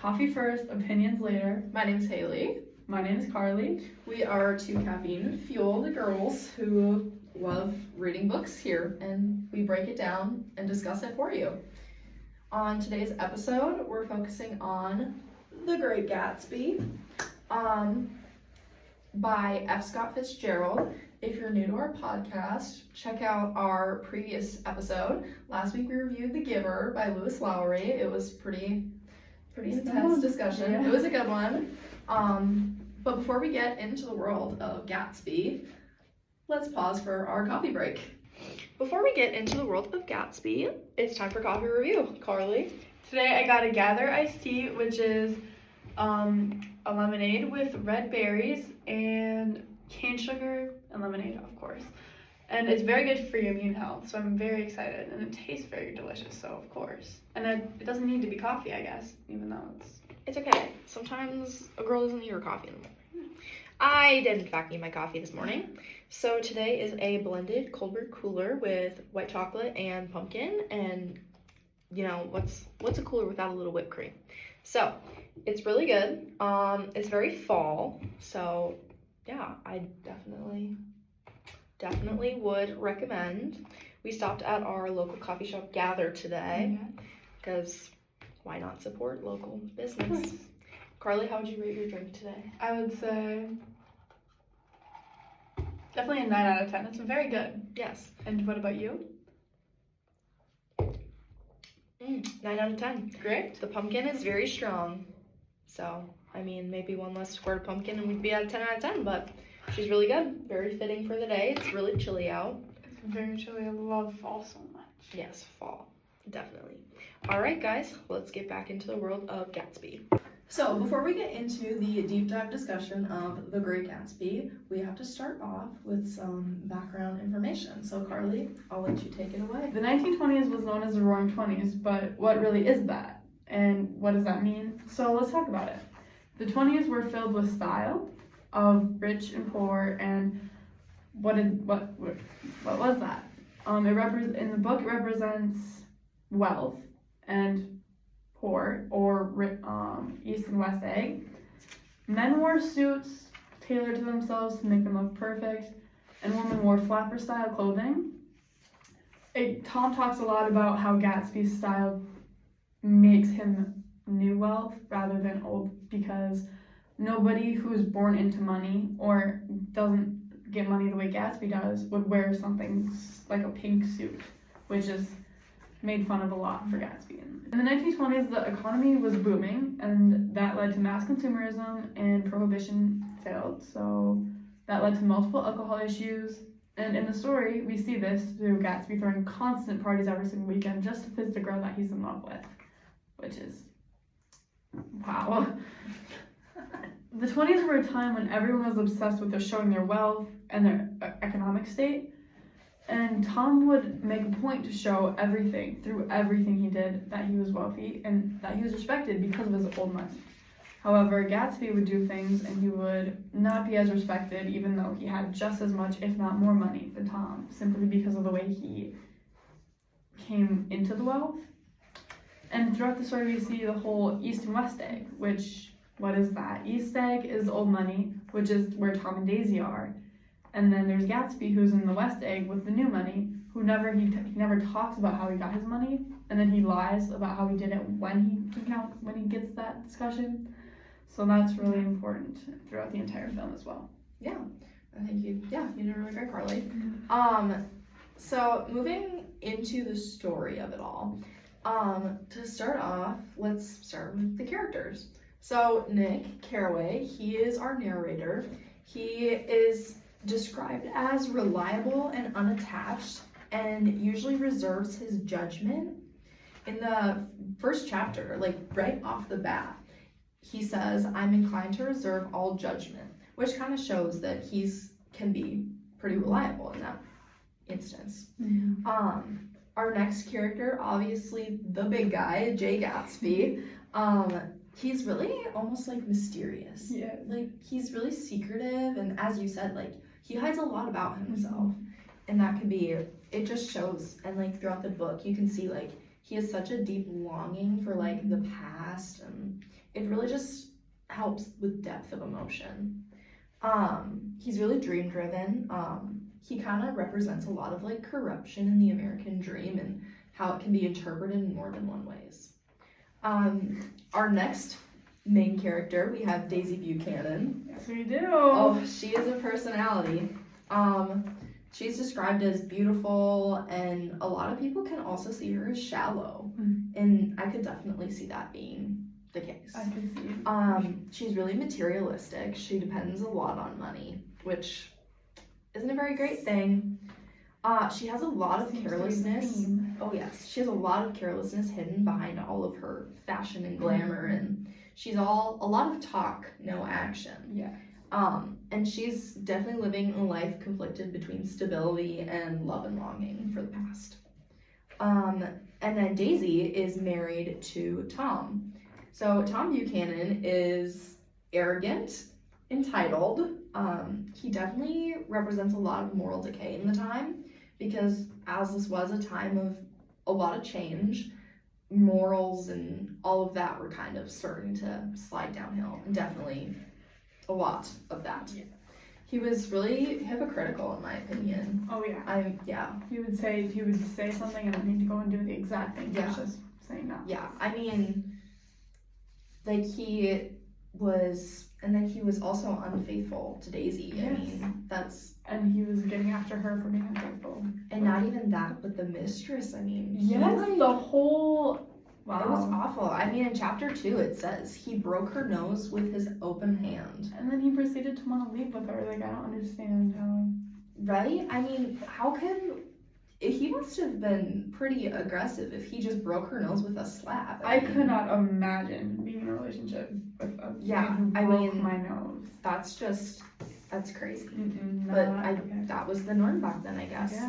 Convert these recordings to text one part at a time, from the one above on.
Coffee first, opinions later. My name's Haley. My name is Carly. We are two caffeine-fueled girls who love reading books here, and we break it down and discuss it for you. On today's episode, we're focusing on The Great Gatsby by F. Scott Fitzgerald. If you're new to our podcast, check out our previous episode. Last week we reviewed The Giver by Lewis Lowry. It was pretty intense discussion. Yeah. It was a good one. But before we get into the world of Gatsby, let's pause for our coffee break. Before we get into the world of Gatsby, it's time for coffee review. Carly? Today I got a Gather iced tea, which is a lemonade with red berries and cane sugar and lemonade, of course. And it's very good for your immune health, so I'm very excited. And it tastes very delicious, so of course. And it doesn't need to be coffee, I guess, even though It's okay. Sometimes a girl doesn't need her coffee in the morning. I did in fact need my coffee this morning. So today is a blended cold brew cooler with white chocolate and pumpkin. And you know, what's a cooler without a little whipped cream? So it's really good. It's very fall. So yeah, I definitely would recommend. We stopped at our local coffee shop Gather today because why not support local business? Carly, how would you rate your drink today? I would say definitely a 9 out of 10. It's very good. Yes. And what about you? 9 out of 10. Great. The pumpkin is very strong. So, I mean, maybe one less squirt of pumpkin and we'd be at a 10 out of 10, but she's really good. Very fitting for the day. It's really chilly out. It's very chilly. I love fall so much. Yes, fall. Definitely. All right, guys, let's get back into the world of Gatsby. So before we get into the deep dive discussion of The Great Gatsby, we have to start off with some background information. So Carly, I'll let you take it away. The 1920s was known as the Roaring Twenties, but what really is that? And what does that mean? So let's talk about it. The 20s were filled with style of rich and poor, and what was that? In the book, it represents wealth and poor, or East and West egg. Men wore suits tailored to themselves to make them look perfect, and women wore flapper style clothing. Tom talks a lot about how Gatsby's style makes him new wealth rather than old, because nobody who's born into money or doesn't get money the way Gatsby does would wear something like a pink suit, which is made fun of a lot for Gatsby. In the 1920s, the economy was booming, and that led to mass consumerism, and prohibition failed. So that led to multiple alcohol issues. And in the story, we see this through Gatsby throwing constant parties every single weekend just to please the girl that he's in love with, which is wow. The 20s were a time when everyone was obsessed with showing their wealth and their economic state. And Tom would make a point to show through everything he did, that he was wealthy and that he was respected because of his old money. However, Gatsby would do things and he would not be as respected, even though he had just as much, if not more money than Tom, simply because of the way he came into the wealth. And throughout the story, we see the whole East and West egg, which, what is that? East egg is old money, which is where Tom and Daisy are. And then there's Gatsby, who's in the West egg with the new money, who he never talks about how he got his money, and then he lies about how he did it when he gets that discussion. So that's really important throughout the entire film as well. Yeah, I think you did really great, Carly. So moving into the story of it all, to start off, let's start with the characters. So Nick Carraway, he is our narrator. He is described as reliable and unattached, and usually reserves his judgment. In the first chapter, like right off the bat, he says, "I'm inclined to reserve all judgment," which kind of shows that can be pretty reliable in that instance. Mm-hmm. Our next character, obviously the big guy, Jay Gatsby, he's really almost like mysterious. Yeah. Like he's really secretive, and as you said, like he hides a lot about himself. Mm-hmm. And that can be, it just shows, and like throughout the book, you can see like he has such a deep longing for like the past, and it really just helps with depth of emotion. He's really dream driven. He kind of represents a lot of like corruption in the American dream and how it can be interpreted in more than one ways. Our next main character, we have Daisy Buchanan. Yes, we do. Oh, she is a personality. She's described as beautiful, and a lot of people can also see her as shallow, and I could definitely see that being the case. I can see. She's really materialistic. She depends a lot on money, which isn't a very great thing. She has a lot of carelessness. Oh yes, she has a lot of carelessness hidden behind all of her fashion and glamour, and she's a lot of talk, no action. Yeah. And she's definitely living a life conflicted between stability and love and longing for the past. And then Daisy is married to Tom. So Tom Buchanan is arrogant, entitled. He definitely represents a lot of moral decay in the time, because as this was a time of a lot of change, morals and all of that were kind of starting to slide downhill, and definitely a lot of that. Yeah. He was really hypocritical, in my opinion. Oh yeah. He would say something and then he'd go and do the exact thing. Yeah. He was just saying no. Yeah, I mean, like he was, and then he was also unfaithful to Daisy. Yes. I mean, that's, And he was getting after her for being unfaithful. and not even that, but the mistress. I mean, he, Yes, like, the whole. Wow. it was awful. I mean, in chapter 2, it says he broke her nose with his open hand. And then he proceeded to want to leave with her. Like, I don't understand how. Right? I mean, how can, he must have been pretty aggressive if he just broke her nose with a slap. I mean, could not imagine being in a relationship with a Yeah, man who I broke mean, my nose. That's crazy. But That was the norm back then, I guess.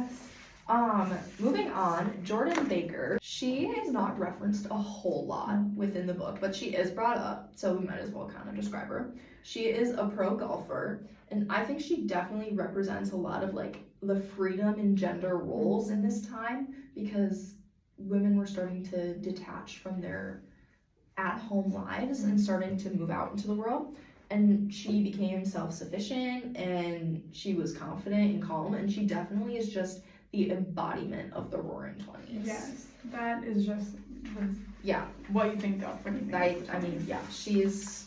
Moving on, Jordan Baker. She is not referenced a whole lot within the book, but she is brought up, so we might as well kind of describe her. She is a pro golfer, and I think she definitely represents a lot of like the freedom in gender roles in this time, because women were starting to detach from their at-home lives and starting to move out into the world. And she became self-sufficient, and she was confident and calm, and she definitely is just the embodiment of the Roaring 20s. Yes, that is just Yeah. what you think of when you think of I mean, yeah, she's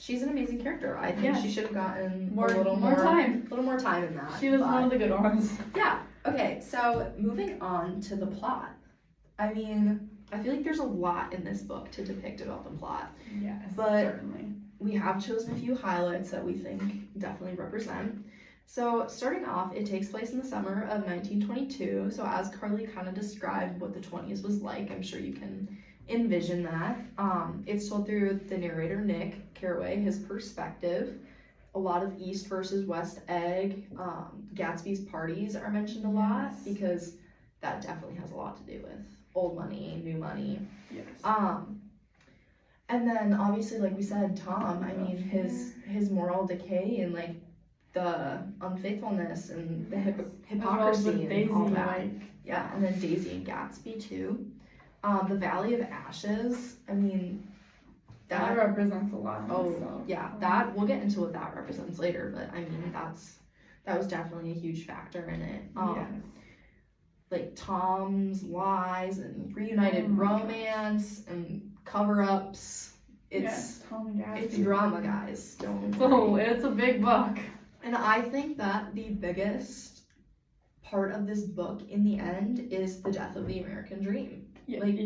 an amazing character. I think Yes. she should have gotten More a little time. a little more time in that. She was but- one of the good ones. Yeah. Okay, so moving on to the plot. I mean, I feel like there's a lot in this book to depict about the plot. Yes, But- certainly. We have chosen a few highlights that we think definitely represent. So starting off, it takes place in the summer of 1922. So as Carly kind of described what the 20s was like, I'm sure you can envision that. It's told through the narrator, Nick Carraway, his perspective. A lot of East versus West egg. Gatsby's parties are mentioned a lot, Yes. because that definitely has a lot to do with old money, new money. Yes. And then obviously, like we said, Tom, I mean, his moral decay and like the unfaithfulness and the As well as hypocrisy with and Daisy, all that. like, Yeah, and then Daisy and Gatsby too. The Valley of Ashes, I mean, that that, represents a lot. oh yeah, that, we'll get into what that represents later, but I mean, that was definitely a huge factor in it. Yes. Like Tom's lies and reunited Oh my romance and cover-ups. Yes, Tom and Gatsby. It's drama, guys. Don't Oh, worry. it's a big book. And I think that the biggest part of this book in the end is the death of the American dream. Like,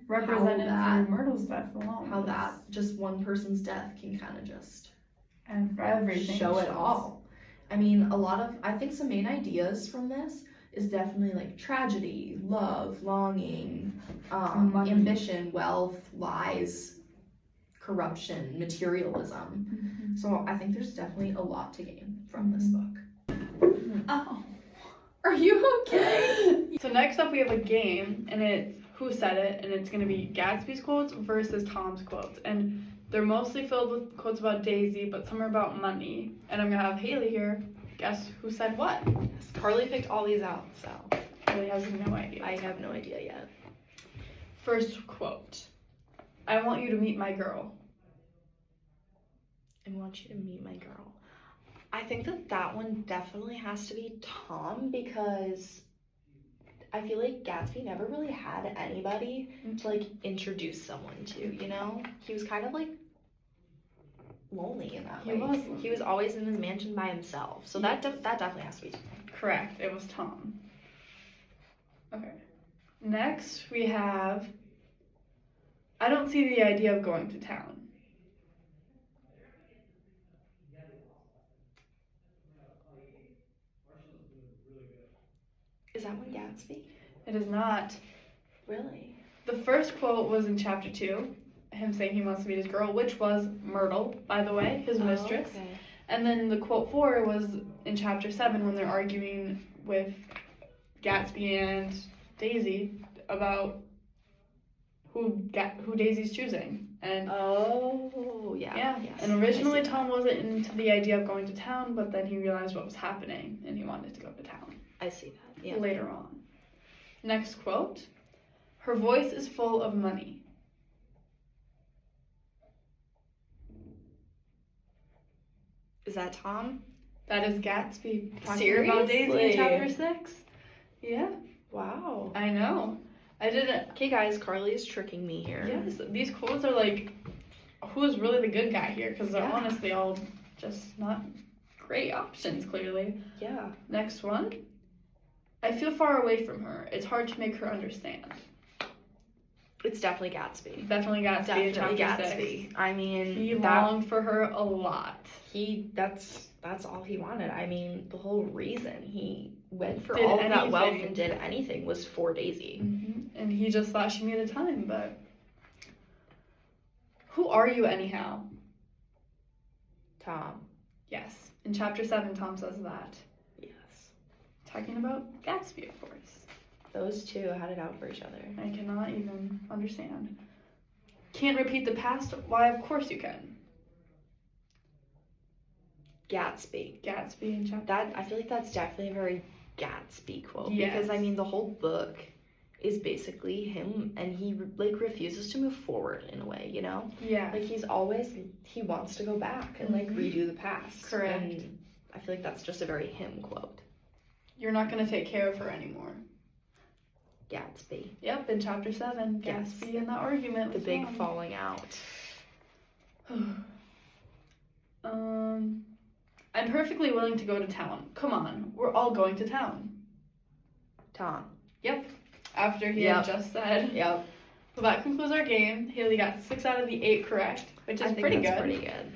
represented that- through Myrtle's death alone. How that just one person's death can kind of just and for everything show it shows. all. I mean, I think some main ideas from this is definitely like tragedy, love, longing, Money. ambition, wealth, lies, corruption, materialism. Mhm. So I think there's definitely a lot to gain from this book. Oh. Are you okay? So next up we have a game, and it's Who Said It, and it's going to be Gatsby's quotes versus Tom's quotes. And they're mostly filled with quotes about Daisy, but some are about money. And I'm going to have Haley here guess who said what. Carly picked all these out, so Haley has no idea. I have no idea yet. First quote. I want you to meet my girl. I want you to meet my girl. I think that one definitely has to be Tom, because I feel like Gatsby never really had anybody to like introduce someone to, you know? He was kind of like lonely in that way. He was always in his mansion by himself. So that definitely has to be Tom. Correct. It was Tom. Okay. Next, we have, I don't see the idea of going to town. Is that one Gatsby? It is not. Really? The first quote was in chapter 2, him saying he wants to meet his girl, which was Myrtle, by the way, his mistress. Okay. And then the quote 4 was in chapter 7 when they're arguing with Gatsby and Daisy about who Daisy's choosing. And oh, yeah. yeah. Yes, and originally Tom wasn't into the idea of going to town, but then he realized what was happening and he wanted to go to town. I see that. Yeah. Later on. Next quote. Her voice is full of money. Is that Tom? That is Gatsby talking Seriously? about Daisy in chapter 6. Yeah. Wow. I know. I didn't. Okay, guys, Carly is tricking me here. Yes, these quotes are like, who's really the good guy here? Because they're Yeah. honestly all just not great options, clearly. Yeah. Next one. I feel far away from her. It's hard to make her understand. It's definitely Gatsby. Definitely Gatsby in Definitely chapter Gatsby. 6. I mean, He longed for her a lot. That's all he wanted. I mean, the whole reason he went for Did all of that wealth anything. and did anything was for Daisy. And he just thought she needed time, but who are you anyhow? Tom. Yes. In chapter 7, Tom says that. Yes. Talking about Gatsby, of course. Those two had it out for each other. I cannot even understand. Can't repeat the past? Why, of course you can. Gatsby. Gatsby in chapter. That I feel like that's definitely a very Gatsby quote, Yes. because I mean the whole book is basically him, and he like refuses to move forward in a way, you know? Yeah. Like he wants to go back and like redo the past. Correct. And I feel like that's just a very him quote. You're not going to take care of her anymore. Gatsby. Yep, in chapter 7, Yes. Gatsby in that argument The with big Tom. falling out. I'm perfectly willing to go to town. Come on, we're all going to town. Tom. Yep. After he Yep. had just said. Yep. So that concludes our game. Haley got 6 out of the 8 correct, which is I think pretty that's good. pretty good.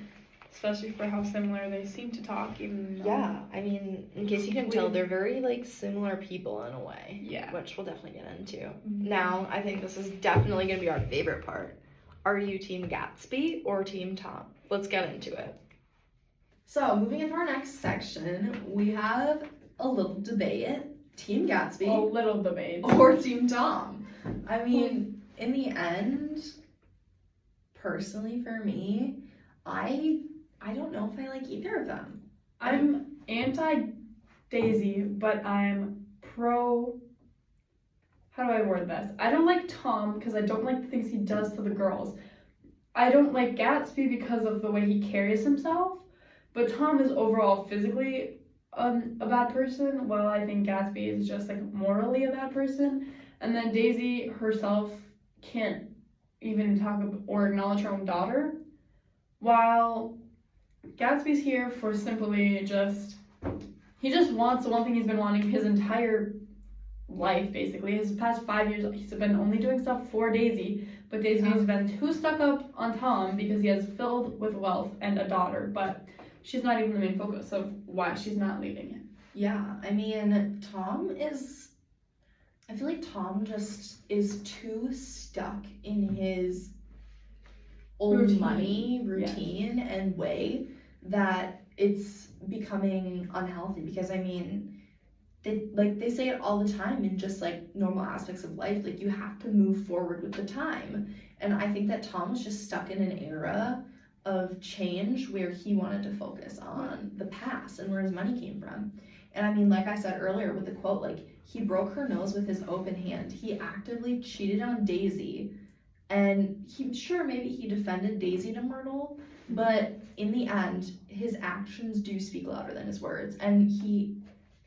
Especially for how similar they seem to talk, even though. Yeah, I mean, in case you can tell, they're very like similar people in a way. Yeah. Which we'll definitely get into. Now, I think this is definitely going to be our favorite part. Are you Team Gatsby or Team Tom? Let's get into it. So, moving into our next section, we have a little debate. Team Gatsby A little debate. or Team Tom. I mean, in the end, personally for me, I don't know if I like either of them. I'm anti-Daisy, but I'm pro... How do I word this? I don't like Tom because I don't like the things he does to the girls. I don't like Gatsby because of the way he carries himself, but Tom is overall physically a bad person, while I think Gatsby is just like morally a bad person. And then Daisy herself can't even talk or acknowledge her own daughter, while Gatsby's here for simply he just wants the one thing he's been wanting his entire life, basically. His past 5 years, he's been only doing stuff for Daisy, but Daisy's been too stuck up on Tom because he has filled with wealth and a daughter, but she's not even the main focus of why she's not leaving him. Yeah, I mean, I feel like Tom just is too stuck in his old money routine and way that it's becoming unhealthy, because I mean, they say it all the time in just like normal aspects of life, like you have to move forward with the time. And I think that Tom was just stuck in an era of change where he wanted to focus on the past and where his money came from. And I mean, like I said earlier with the quote, like, he broke her nose with his open hand. He actively cheated on Daisy. And maybe he defended Daisy to Myrtle, but in the end, his actions do speak louder than his words. And he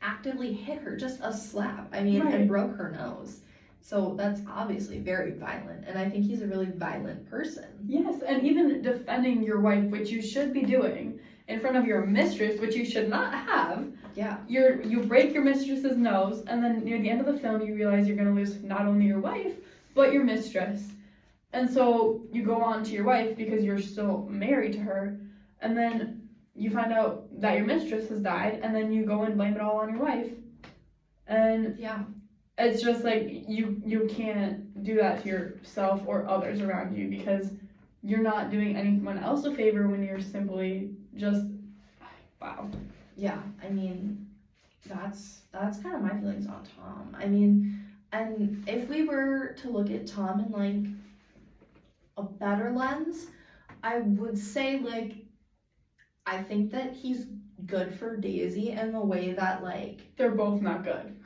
actively hit her, just a slap, and broke her nose. So that's obviously very violent, and I think he's a really violent person. Yes, and even defending your wife, which you should be doing, in front of your mistress, which you should not have. Yeah. You break your mistress's nose, and then near the end of the film, you realize you're going to lose not only your wife, but your mistress. And so you go on to your wife because you're still married to her, and then you find out that your mistress has died, and then you go and blame it all on your wife. And yeah, it's just like you can't do that to yourself or others around you, because you're not doing anyone else a favor when you're simply just, wow. Yeah, I mean, that's kind of my feelings on Tom. I mean, and if we were to look at Tom in like a better lens, I would say, like, I think that he's good for Daisy in the way that, like, they're both not good.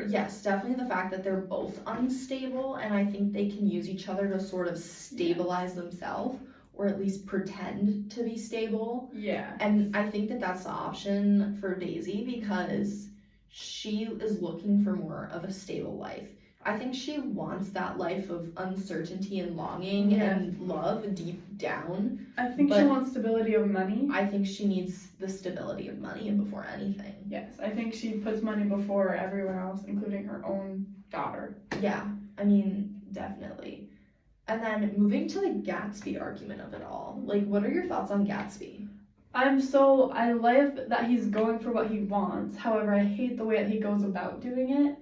Yes, definitely the fact that they're both unstable, and I think they can use each other to sort of stabilize themselves, or at least pretend to be stable. Yeah. And I think that that's the option for Daisy, because she is looking for more of a stable life. I think she wants that life of uncertainty and longing and love deep down. I think she wants stability of money. I think she needs the stability of money before anything. Yes, I think she puts money before everyone else, including her own daughter. Yeah, I mean, definitely. And then moving to the Gatsby argument of it all, like, what are your thoughts on Gatsby? I like that he's going for what he wants. However, I hate the way that he goes about doing it.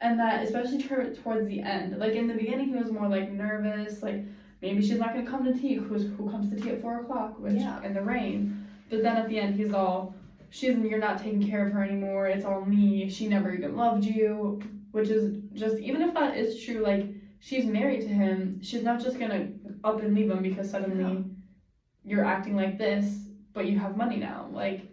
And that, especially towards the end, like in the beginning, he was more like nervous, like maybe she's not gonna come to tea. Who comes to tea at 4:00, which in the rain. But then at the end, he's all, you're not taking care of her anymore. It's all me. She never even loved you, which is just, even if that is true, like, she's married to him. She's not just gonna up and leave him because suddenly you're acting like this, but you have money now. Like,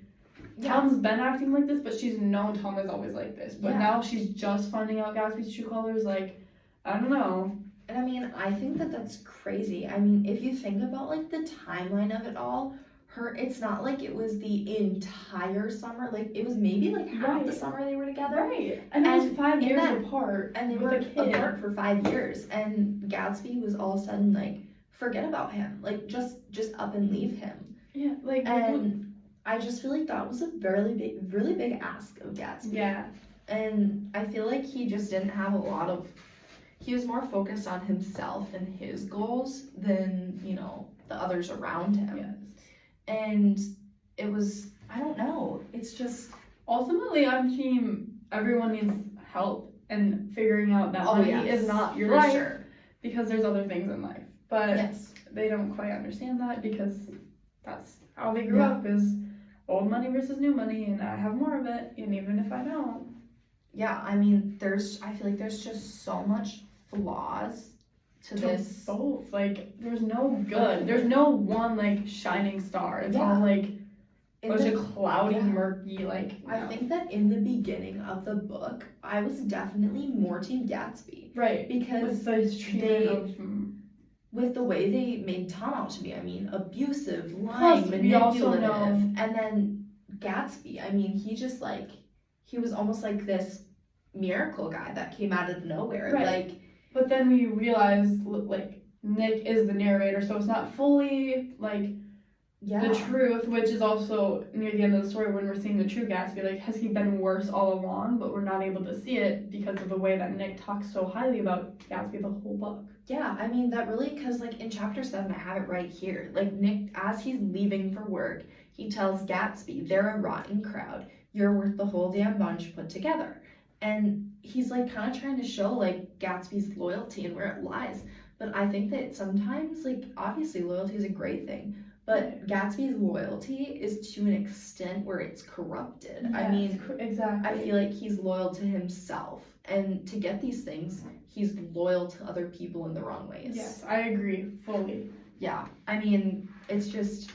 Tom's been acting like this, but she's known Tom is always like this. But now she's just finding out Gatsby's true colors. Like, I don't know. And I mean, I think that that's crazy. I mean, if you think about, like, the timeline of it all, it's not like it was the entire summer. Like, it was maybe like half the summer they were together. Right. And it was 5 years apart. And they were apart for 5 years. And Gatsby was all of a sudden like, forget about him. Like, just up and leave him. Yeah. Like, and I just feel like that was a really big ask of Gatsby. Yeah. And I feel like he just didn't have he was more focused on himself and his goals than, the others around him. Yes. And it was, I don't know, it's just... Ultimately, I'm team everyone needs help and figuring out that money is not your life. Sure. Because there's other things in life. But they don't quite understand that, because that's how they grew up, is old money versus new money, and I have more of it, and even if I don't. Yeah, I mean, I feel like there's just so much flaws to this. Both. Like, there's no good. There's no one, like, shining star. It's all, like, a bunch of cloudy, murky, like... I think that in the beginning of the book, I was definitely more team Gatsby. Right. Because with the way they made Tom out to be, I mean, abusive, lying, manipulative. And then Gatsby, I mean, he was almost like this miracle guy that came out of nowhere. Right. Like, but then we realized, like, Nick is the narrator, so it's not fully, like, the truth, which is also near the end of the story when we're seeing the true Gatsby. Like, has he been worse all along, but we're not able to see it because of the way that Nick talks so highly about Gatsby the whole book. Yeah, I mean, that really, because, like, in chapter 7, I have it right here. Like, Nick, as he's leaving for work, he tells Gatsby, they're a rotten crowd. You're worth the whole damn bunch put together. And he's, like, kind of trying to show, like, Gatsby's loyalty and where it lies. But I think that sometimes, like, obviously loyalty is a great thing, but Gatsby's loyalty is to an extent where it's corrupted. Yes, I mean, exactly. I feel like he's loyal to himself. And to get these things, he's loyal to other people in the wrong ways. Yes, I agree fully. Yeah, I mean, it's just,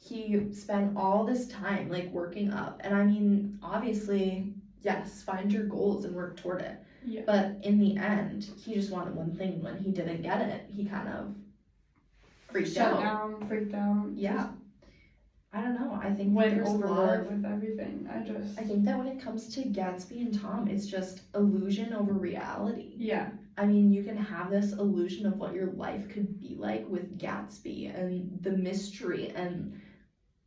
he spent all this time like working up, and I mean, obviously, yes, find your goals and work toward it. Yeah. But in the end, he just wanted one thing. When he didn't get it, he kind of freaked Shut out. down, freaked out. Yeah. I don't know. I think Went there's a lot overboard of, with everything. I think that when it comes to Gatsby and Tom, it's just illusion over reality. Yeah. I mean, you can have this illusion of what your life could be like with Gatsby and the mystery and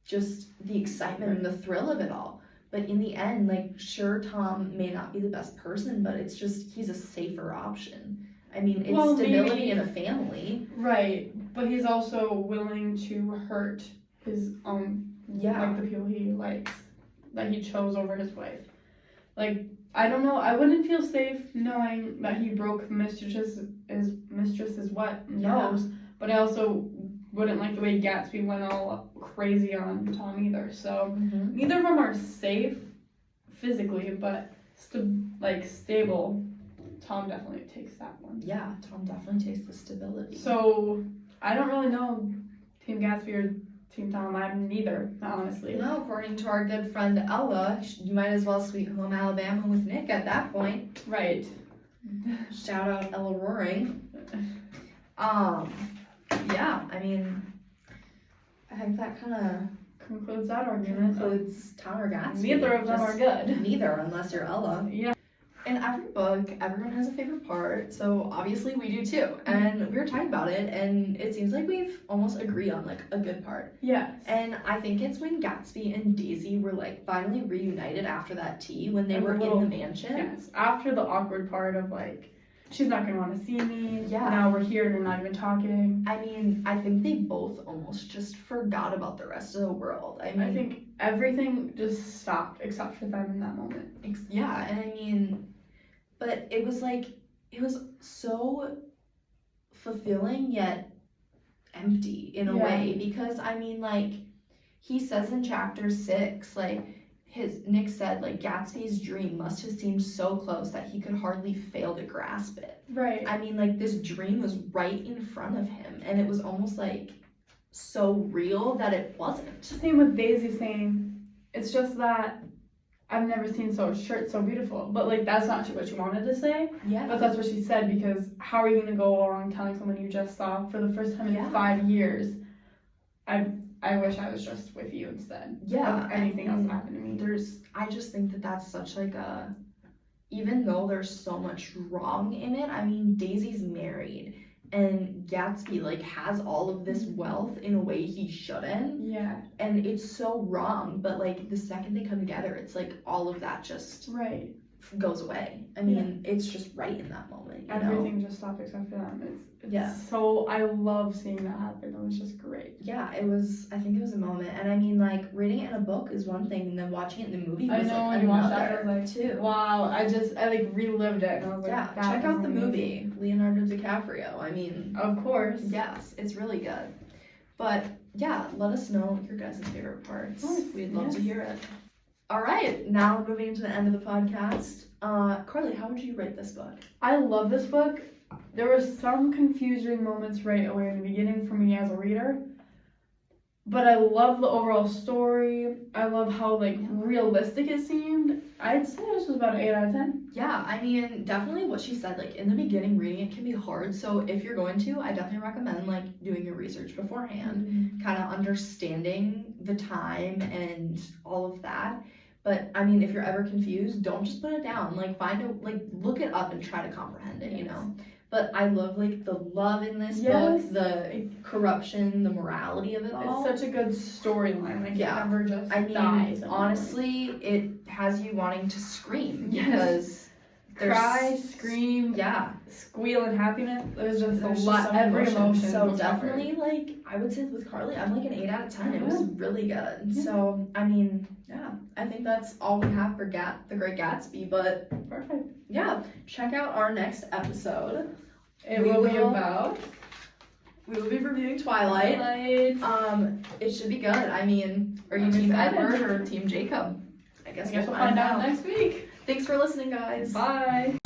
just the excitement and the thrill of it all. But in the end, like, sure, Tom may not be the best person, but it's just, he's a safer option. I mean, it's Well, stability maybe- in a family. Right. But he's also willing to hurt his Yeah. like the people he likes, that he chose over his wife. Like, I don't know, I wouldn't feel safe knowing that he broke mistress's what nose, but I also wouldn't like the way Gatsby went all crazy on Tom either. So Mm-hmm. neither of them are safe physically, but stable. Tom definitely takes that one. Yeah, Tom definitely takes the stability. So I don't really know Team Gatsby or Team Tom. I'm neither, honestly. No, according to our good friend Ella, you might as well Sweet Home Alabama with Nick at that point. Right. Shout out Ella Roaring. Yeah, I mean, I think that kind of Concludes that argument. concludes Tom or Gatsby. Neither of them Just are good. Neither, unless you're Ella. Yeah. In every book, everyone has a favorite part, so obviously we do too. And we were talking about it, and it seems like we've almost agreed on like a good part. Yes. And I think it's when Gatsby and Daisy were like finally reunited after that tea when they And were the little- in the mansion. Yes. After the awkward part of like, she's not gonna want to see me. Yeah. Now we're here and we're not even talking. I mean, I think they both almost just forgot about the rest of the world. I mean, I think everything just stopped except for them in that moment. yeah, and I mean, but it was like, it was so fulfilling yet empty in a Yeah. way, because I mean, like, he says in chapter 6, like, Nick said, like, Gatsby's dream must have seemed so close that he could hardly fail to grasp it. Right. I mean, like, this dream was right in front of him, and it was almost like so real that it wasn't. Same with Daisy saying, it's just that I've never seen a shirt so beautiful. But like, that's not what you wanted to say. Yeah. But that's what she said, because how are you going to go along telling someone you just saw for the first time in Yeah. 5 years, I wish I was just with you instead. Yeah, Of anything I mean, else happened to me. I just think that that's such like a, even though there's so much wrong in it, I mean, Daisy's married and Gatsby like has all of this wealth in a way he shouldn't, Yeah. and it's so wrong, but like the second they come together, it's like all of that just Right. goes away. I mean, it's just right in that moment, you know? Everything just stopped except for them. It's Yeah. So I love seeing that happen. It was just great. Yeah, I think it was a moment, and I mean, like, reading it in a book is one thing, and then watching it in the movie was I know, like when you watched that, I another was like, too. wow, I like relived it, and I was like, Yeah, that check was out the amazing. movie, Leonardo DiCaprio. I mean, Of course. yes, it's really good. But yeah, let us know your guys' favorite parts. Of course, We'd love to yes. hear it. All right, now we're moving to the end of the podcast. Carly, how would you rate this book? I love this book. There were some confusing moments right away in the beginning for me as a reader, but I love the overall story. I love how like realistic it seemed. I'd say this was about an 8 out of 10. Yeah, I mean, definitely what she said, like, in the beginning, reading it can be hard, so if you're going to, I definitely recommend, like, doing your research beforehand, kind of understanding the time and all of that. But, I mean, if you're ever confused, don't just put it down, like, look it up and try to comprehend it, you know? But I love, like, the love in this Yes. book, the corruption, the morality of it all. It's such a good storyline. Like, Yeah. it never just I mean, dies. honestly, it has you wanting to scream, Yes. because there's... Cry, scream, Yeah. squeal in happiness. There's just There's a lot, just so every many emotion. So was covered. definitely, like, I would say with Carly, I'm like an 8 out of 10. It was really good. Yeah. So, I mean, yeah, I think that's all we have for The Great Gatsby. But Perfect. yeah, check out our next episode. It We will be will- about We will be reviewing Twilight. It should be good. I mean, are you I'm Team excited. Edward or Team Jacob? I guess we'll find out next week. Thanks for listening, guys. Bye.